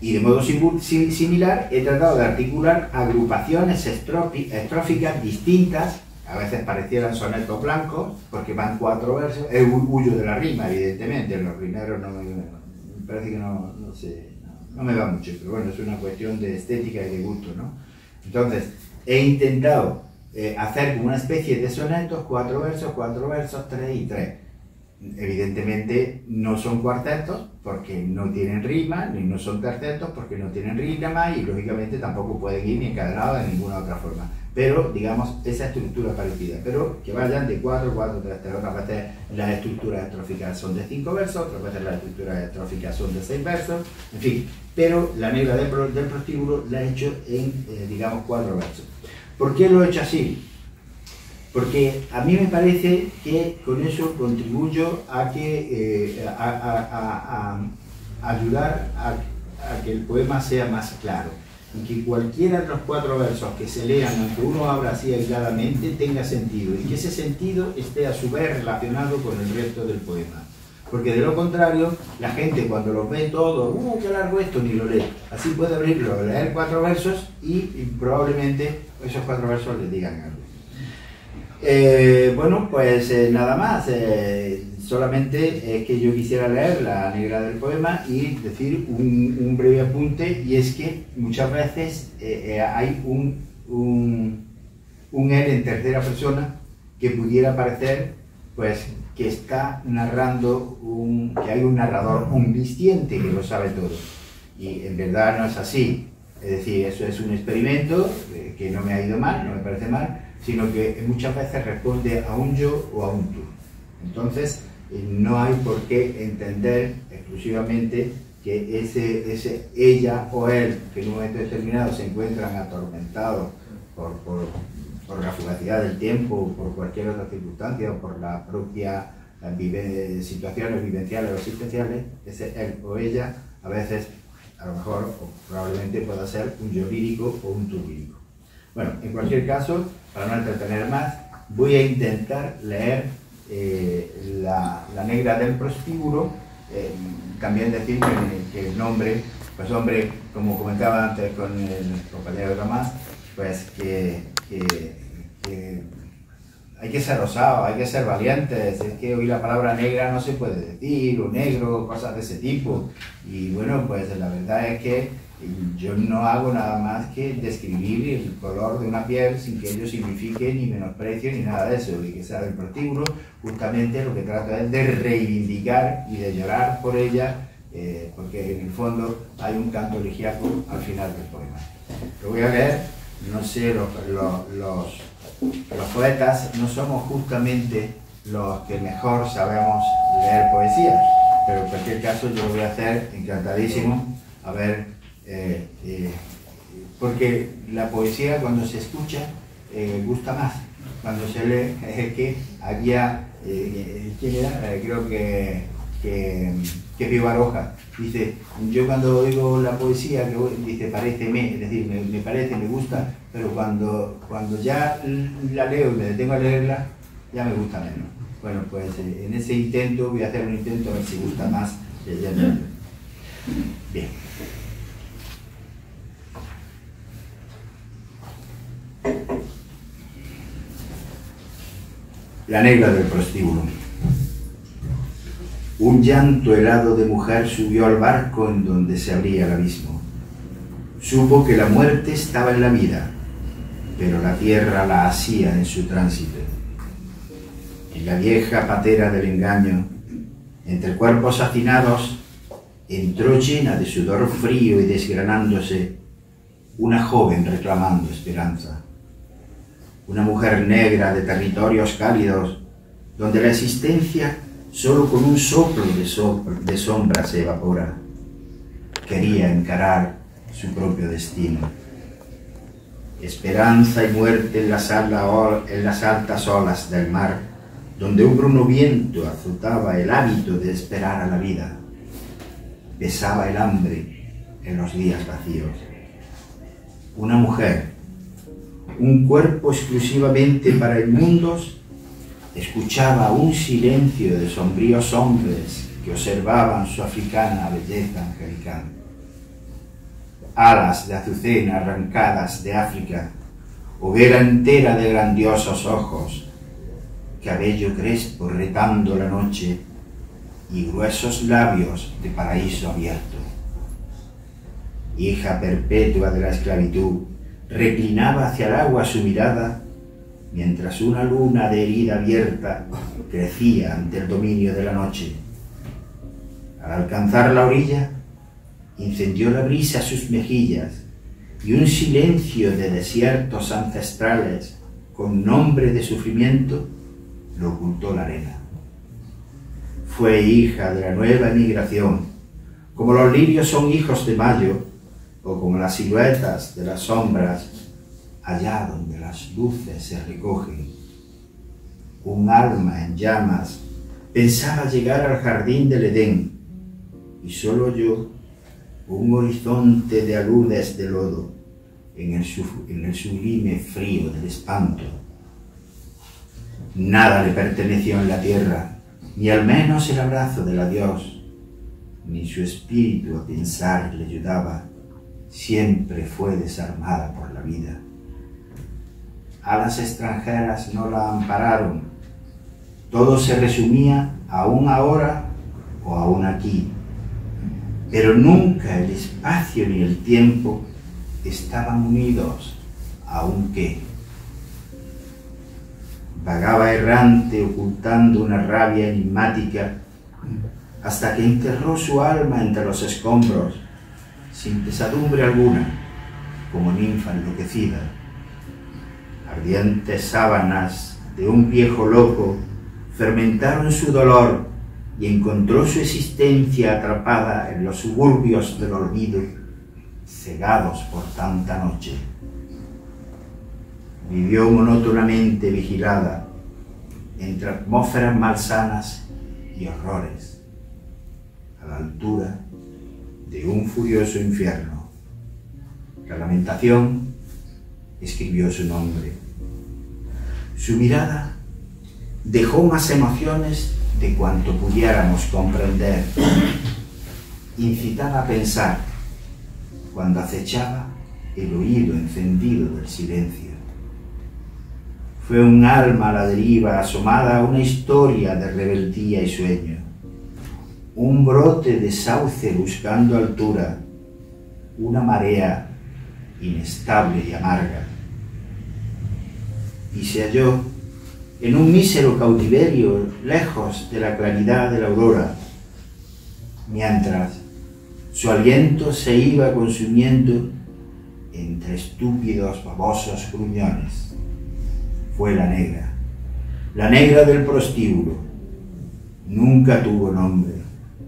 Y de modo similar he tratado de articular agrupaciones estróficas distintas. A veces parecieran sonetos blancos, porque van 4 versos. Huyo de la rima, evidentemente. Los rimeros me parece que no me va mucho, pero bueno, es una cuestión de estética y de gusto, ¿no? Entonces, he intentado hacer como una especie de sonetos, 4 versos, 3 y 3. Evidentemente no son cuartetos porque no tienen rima, ni no son tercetos porque no tienen rima, y lógicamente tampoco pueden ir ni encadenados de ninguna otra forma. Pero, digamos, esa estructura parecida, pero que vayan de 4, 3, 3. Otras veces las estructuras estróficas son de 5 versos, otras veces las estructuras estróficas son de 6 versos, en fin, pero La negra del prostíbulo la he hecho en, digamos, 4 versos. ¿Por qué lo he hecho así? Porque a mí me parece que con eso contribuyo a que, a ayudar a que el poema sea más claro, y que cualquiera de los 4 versos que se lean, aunque uno abra así aisladamente, tenga sentido, y que ese sentido esté a su vez relacionado con el resto del poema. Porque de lo contrario, la gente cuando los ve todos, qué largo esto, ni lo lee. Así puede abrirlo, leer 4 versos y probablemente esos 4 versos les digan algo. Bueno, pues nada más. Solamente es que yo quisiera leer La negra del poema y decir un breve apunte, y es que muchas veces hay un él en tercera persona que pudiera parecer pues que está narrando, que hay un narrador omnisciente que lo sabe todo, y en verdad no es así. Es decir, eso es un experimento que no me ha ido mal, no me parece mal, sino que muchas veces responde a un yo o a un tú. Entonces no hay por qué entender exclusivamente que ese ella o él, que en un momento determinado se encuentran atormentados por la fugacidad del tiempo, por cualquier otra circunstancia, o por la propia situaciones vivenciales o existenciales, ese él o ella a veces, a lo mejor, o probablemente pueda ser un yo lírico o un tú lírico. Bueno, en cualquier caso, para no entretener más, voy a intentar leer la negra del prostíbulo. También decir que el nombre, pues hombre, como comentaba antes con el compañero Tomás, pues que hay que ser osado, hay que ser valientes. Es que hoy la palabra negra no se puede decir, o negro, cosas de ese tipo. Y bueno, pues la verdad es que yo no hago nada más que describir el color de una piel sin que ello signifique ni menosprecio ni nada de eso. Y que sea del prostíbulo, justamente lo que trato es de reivindicar y de llorar por ella, porque en el fondo hay un canto elegíaco al final del poema. Lo voy a leer. No sé, los poetas no somos justamente los que mejor sabemos leer poesía, pero en cualquier caso yo lo voy a hacer encantadísimo, a ver, porque la poesía cuando se escucha gusta más, cuando se lee es que había, ¿quién era? Creo que Pío Baroja dice, yo cuando oigo la poesía, dice, paréceme, es decir, me parece, me gusta, pero cuando ya la leo y me detengo a leerla, ya me gusta menos. Bueno, pues en ese intento, voy a hacer un intento a ver si gusta más leyendo. Bien. La negra del prostíbulo. Un llanto helado de mujer subió al barco en donde se abría el abismo. Supo que la muerte estaba en la vida, pero la tierra la asía en su tránsito. En la vieja patera del engaño, entre cuerpos hacinados, entró llena de sudor frío y desgranándose una joven reclamando esperanza. Una mujer negra de territorios cálidos, donde la existencia solo con un soplo de sombra se evapora. Quería encarar su propio destino. Esperanza y muerte en las altas olas del mar, donde un bruno viento azotaba el hábito de esperar a la vida. Pesaba el hambre en los días vacíos. Una mujer, un cuerpo exclusivamente para inmundos, escuchaba un silencio de sombríos hombres que observaban su africana belleza angelical. Alas de azucena arrancadas de África, hoguera entera de grandiosos ojos, cabello crespo retando la noche y gruesos labios de paraíso abierto. Hija perpetua de la esclavitud, reclinaba hacia el agua su mirada, mientras una luna de herida abierta crecía ante el dominio de la noche. Al alcanzar la orilla, incendió la brisa sus mejillas, y un silencio de desiertos ancestrales, con nombre de sufrimiento, lo ocultó la arena. Fue hija de la nueva emigración, como los lirios son hijos de mayo, o como las siluetas de las sombras, allá donde las luces se recogen. Un alma en llamas pensaba llegar al jardín del Edén, y solo yo, un horizonte de aludes de lodo, en el sublime frío del espanto. Nada le perteneció en la tierra, ni al menos el abrazo del adiós, ni su espíritu a pensar le ayudaba, siempre fue desarmada por la vida. Alas extranjeras no la ampararon, todo se resumía a un ahora o a un aquí, pero nunca el espacio ni el tiempo estaban unidos a un qué. Vagaba errante ocultando una rabia enigmática hasta que enterró su alma entre los escombros sin pesadumbre alguna, como ninfa enloquecida. Ardientes sábanas de un viejo loco fermentaron su dolor y encontró su existencia atrapada en los suburbios del olvido, cegados por tanta noche. Vivió monótonamente vigilada entre atmósferas malsanas y horrores, a la altura de un furioso infierno. La lamentación escribió su nombre. Su mirada dejó más emociones de cuanto pudiéramos comprender. Incitaba a pensar cuando acechaba el oído encendido del silencio. Fue un alma a la deriva, asomada a una historia de rebeldía y sueño. Un brote de sauce buscando altura, una marea inestable y amarga. Y se halló en un mísero cautiverio, lejos de la claridad de la aurora, mientras su aliento se iba consumiendo entre estúpidos babosos gruñones. Fue la negra del prostíbulo. Nunca tuvo nombre,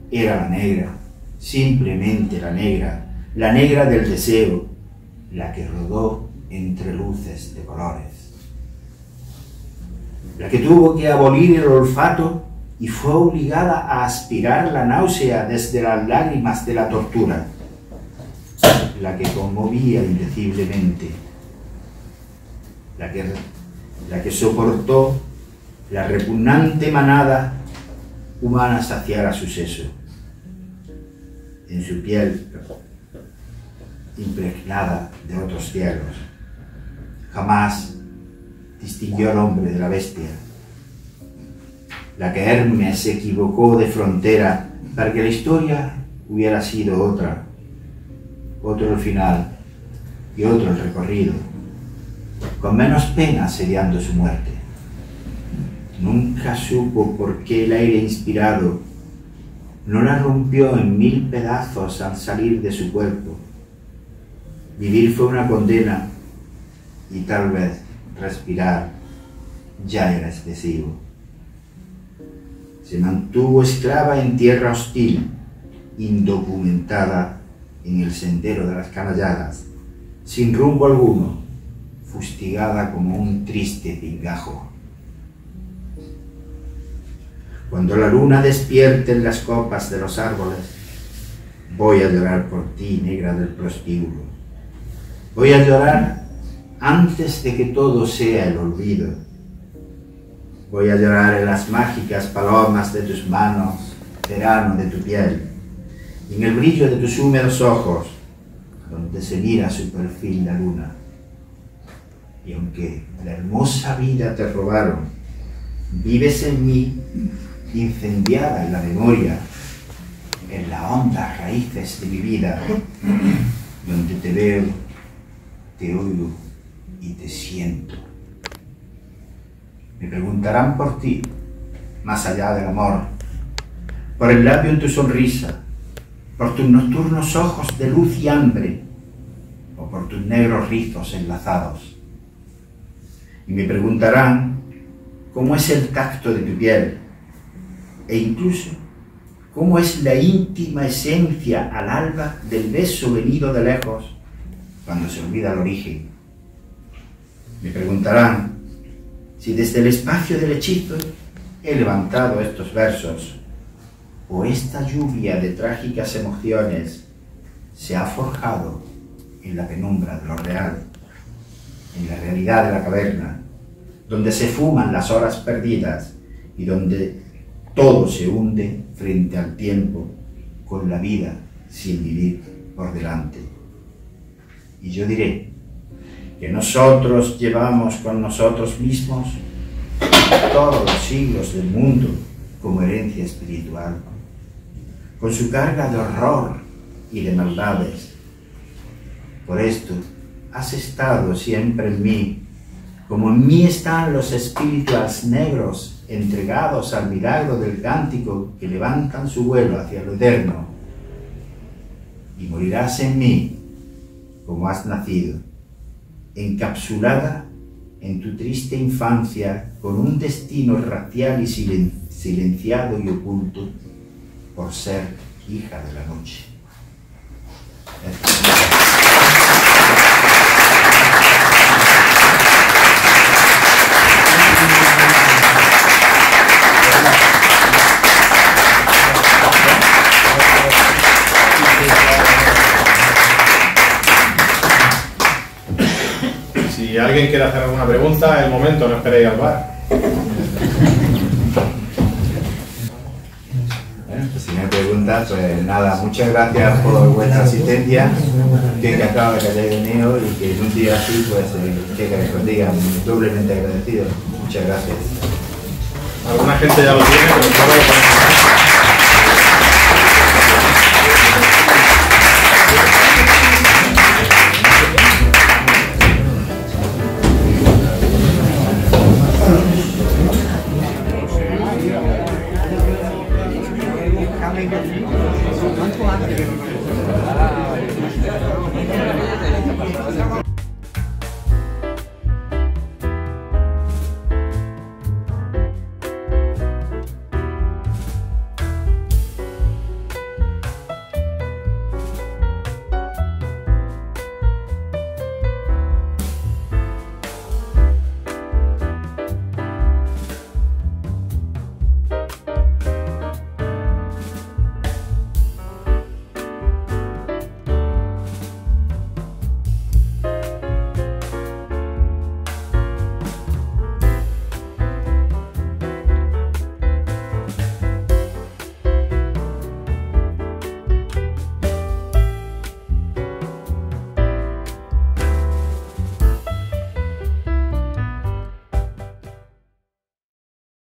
era la negra, simplemente la negra del deseo, la que rodó entre luces de colores. La que tuvo que abolir el olfato y fue obligada a aspirar la náusea desde las lágrimas de la tortura. La que conmovía indeciblemente. La que soportó la repugnante manada humana saciar a su seso. En su piel, impregnada de otros cielos, jamás distinguió al hombre de la bestia. La que Hermes se equivocó de frontera para que la historia hubiera sido otra, otro el final y otro el recorrido, con menos pena sellando su muerte. Nunca supo por qué el aire inspirado no la rompió en 1000 pedazos al salir de su cuerpo. Vivir fue una condena y tal vez respirar ya era excesivo. Se mantuvo esclava en tierra hostil, indocumentada en el sendero de las canalladas, sin rumbo alguno, fustigada como un triste pingajo. Cuando la luna despierte en las copas de los árboles, voy a llorar por ti, negra del prostíbulo. Voy a llorar antes de que todo sea el olvido. Voy a llorar en las mágicas palomas de tus manos, verano de tu piel, y en el brillo de tus húmedos ojos, donde se mira su perfil la luna. Y aunque la hermosa vida te robaron, vives en mí, incendiada en la memoria, en las hondas raíces de mi vida, donde te veo, te oigo y te siento. Me preguntarán por ti, más allá del amor, por el labio en tu sonrisa, por tus nocturnos ojos de luz y hambre, o por tus negros rizos enlazados. Y me preguntarán cómo es el tacto de tu piel, e incluso cómo es la íntima esencia al alba del beso venido de lejos cuando se olvida el origen. Me preguntarán si desde el espacio del hechizo he levantado estos versos o esta lluvia de trágicas emociones se ha forjado en la penumbra de lo real, en la realidad de la caverna, donde se fuman las horas perdidas y donde todo se hunde frente al tiempo con la vida sin vivir por delante. Y yo diré que nosotros llevamos con nosotros mismos todos los siglos del mundo como herencia espiritual, con su carga de horror y de maldades. Por esto has estado siempre en mí, como en mí están los espíritus negros entregados al milagro del cántico que levantan su vuelo hacia lo eterno. Y morirás en mí como has nacido, encapsulada en tu triste infancia con un destino racial y silenciado y oculto por ser hija de la noche. Si alguien quiere hacer alguna pregunta, es el momento, no esperéis al bar. Si no hay preguntas, pues nada, muchas gracias por vuestra asistencia, que encantado de que hayáis venido y que en un día así, pues, que os digan doblemente agradecido. Muchas gracias. Alguna gente ya lo tiene, pero no lo pueden